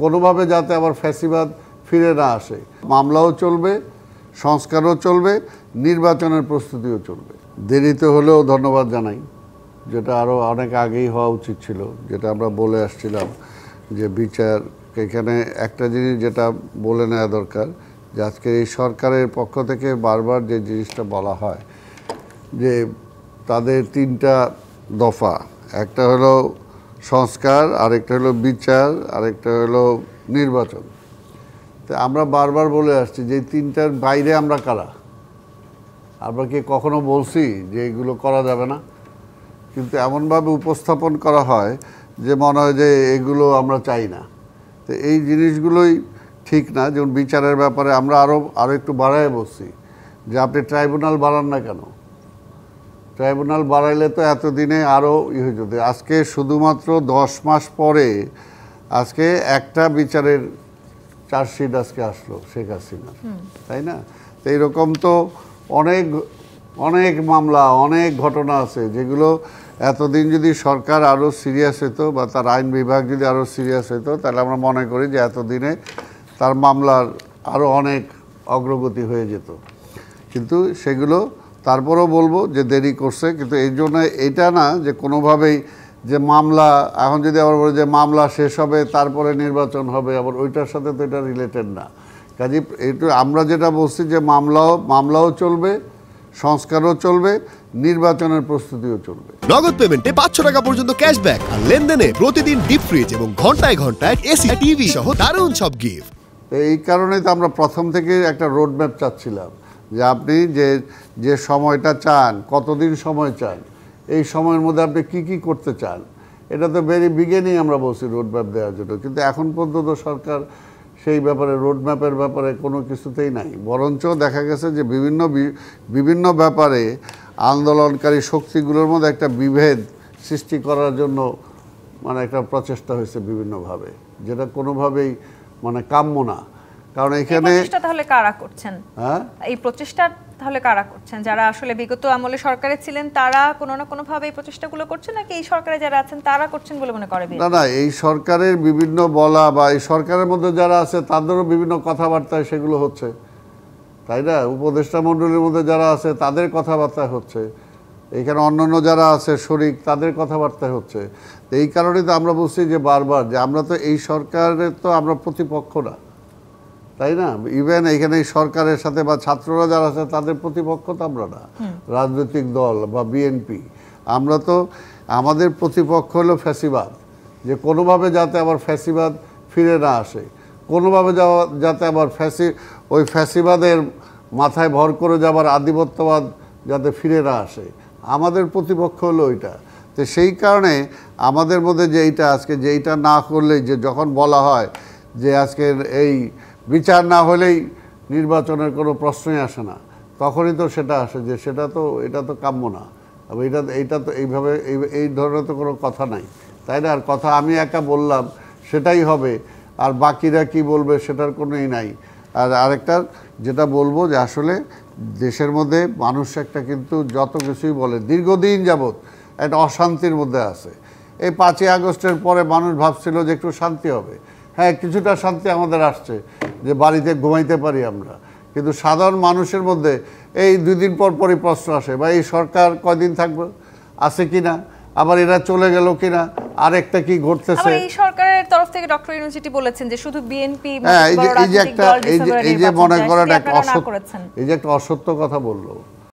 কোনোভাবে যাতে আবার ফ্যাসিবাদ ফিরে না আসে। মামলাও চলবে, সংস্কারও চলবে, নির্বাচনের প্রস্তুতিও চলবে। দেরিতে হলেও ধন্যবাদ জানাই, যেটা আরও অনেক আগেই হওয়া উচিত ছিল, যেটা আমরা বলে আসছিলাম যে বিচার এখানে একটা জিনিস যেটা বলে নেওয়া দরকার, যে আজকে এই সরকারের পক্ষ থেকে বারবার যে জিনিসটা বলা হয় যে তাদের 3টা দফা, একটা হলো সংস্কার, আরেকটা হলো বিচার, আরেকটা হলো নির্বাচন। তো আমরা বারবার বলে আসছি যে এই 3টার বাইরে আমরা কারা? আমরা কি কখনো বলছি যে এগুলো করা যাবে না? কিন্তু এমনভাবে উপস্থাপন করা হয় যে মনে হয় যে এগুলো আমরা চাই না। তো এই জিনিসগুলোই ঠিক না। যেমন বিচারের ব্যাপারে আমরা আরও একটু বাড়ায় বলছি যে আপনি ট্রাইব্যুনাল বাড়ান না কেন? ট্রাইব্যুনাল বাড়াইলে তো এতদিনে আরও হয়ে যেত। আজকে শুধুমাত্র 10 মাস পরে আজকে একটা বিচারের চার্জশিট আজকে আসলো শেখ হাসিনা, তাই না? তো এইরকম তো অনেক অনেক মামলা, অনেক ঘটনা আছে যেগুলো এতদিন যদি সরকার আরও সিরিয়াস হতো বা তার আইন বিভাগ যদি আরও সিরিয়াস হতো, তাহলে আমরা মনে করি যে এতদিনে তার মামলার আরও অনেক অগ্রগতি হয়ে যেত। কিন্তু সেগুলো তারপরেও বলবো যে দেরি করছে। কিন্তু এই জন্য এটা না যে কোনোভাবেই যে মামলা এখন যদি আবার বলে যে মামলা শেষ হবে তারপরে নির্বাচন হবে, আবার ওইটার সাথে তো এটা রিলেটেড না। কাজে একটু আমরা যেটা বলছি যে মামলাও চলবে, সংস্কারও চলবে, নির্বাচনের প্রস্তুতিও চলবে। নগদ পেমেন্টে 500 টাকা পর্যন্ত ক্যাশব্যাক আর লেনদেনে প্রতিদিন ডিপ ফ্রিজ এবং ঘন্টায় ঘন্টায় এসি টিভি সহ দারুণ সব গিফট। এই কারণেই তো আমরা প্রথম থেকে একটা রোড ম্যাপ চাচ্ছিলাম যে আপনি যে সময়টা চান, কতদিন সময় চান, এই সময়ের মধ্যে আপনি কি করতে চান, এটা তো ভেরি বিগিনিং আমরা বলছি রোড ম্যাপ দেওয়ার জন্য। কিন্তু এখন পর্যন্ত সরকার সেই ব্যাপারে রোড ম্যাপের ব্যাপারে কোনো কিছুতেই নাই। বরঞ্চ দেখা গেছে যে বিভিন্ন ব্যাপারে আন্দোলনকারী শক্তিগুলোর মধ্যে একটা বিভেদ সৃষ্টি করার জন্য মানে একটা প্রচেষ্টা হয়েছে বিভিন্নভাবে, যেটা কোনোভাবেই মানে কাম্য না। কারণ এখানে তাহলে কারা করছেন? হ্যাঁ, এই প্রচেষ্টা তাহলে কারা করছেন? যারা আসলে বিগত আমলে সরকারে ছিলেন তারা কোনো না কোনোভাবে এই প্রচেষ্টাগুলো করছেন, নাকি এই সরকারে যারা আছেন তারা করছেন বলে মনে করে? না, এই সরকারের বিভিন্ন বলা বা এই সরকারের মধ্যে যারা আছে তাদেরও বিভিন্ন কথাবার্তায় সেগুলো হচ্ছে, তাই না? উপদেষ্টা মণ্ডলীর মধ্যে যারা আছে তাদের কথাবার্তা হচ্ছে, এখানে অন্যান্য যারা আছে শরিক তাদের কথাবার্তায় হচ্ছে। তো এই কারণেই তো আমরা বলছি যে বারবার যে আমরা তো এই সরকারের তো আমরা প্রতিপক্ষ না, তাই না? ইভেন এখানে সরকারের সাথে বা ছাত্ররা যারা আছে তাদের প্রতিপক্ষ তো আমরা না, রাজনৈতিক দল বা বিএনপি। আমরা তো আমাদের প্রতিপক্ষ হলো ফ্যাসিবাদ, যে কোনোভাবে যাতে আবার ফ্যাসিবাদ ফিরে না আসে, কোনোভাবে যাতে আবার ওই ফ্যাসিবাদের মাথায় ভর করে যাবার আধিপত্যবাদ যাতে ফিরে না আসে, আমাদের প্রতিপক্ষ হলো ওইটা। তো সেই কারণে আমাদের মধ্যে যে এইটা আজকে যে এইটা না করলেই, যে যখন বলা হয় যে আজকের এই বিচার না হলেই নির্বাচনের কোনো প্রশ্নই আসে না, তখনই তো সেটা আসে যে এটা তো কাম্য না। এইটা তো এইভাবে এই ধরনের তো কোনো কথা নাই, তাই না? আর কথা আমি একা বললাম সেটাই হবে, আর বাকিরা কি বলবে সেটার কোনোই নাই। আর আরেকটা যেটা বলবো যে আসলে দেশের মধ্যে মানুষ একটা কিন্তু যত কিছুই বলে দীর্ঘদিন যাবৎ একটা অশান্তির মধ্যে আছে। এই 5ই আগস্টের পরে মানুষ ভাবছিল যে একটু শান্তি হবে। হ্যাঁ, কিছুটা শান্তি আমাদের আসছে যে বাড়িতে ঘুমাইতে পারি আমরা, কিন্তু সাধারণ মানুষের মধ্যে এই 2 দিন পর পরই প্রশ্ন আসে, বা এই সরকার কয়দিন থাকবে, আছে কিনা, আবার এরা চলে গেল কিনা, আরেকটা কি ঘটতেছে। এই সরকারের তরফ থেকে ডক্টর ইউনিভার্সিটি বলেছেন যে শুধু বিএনপি এই যে মনে করেন এই যে একটা অসত্য কথা বললো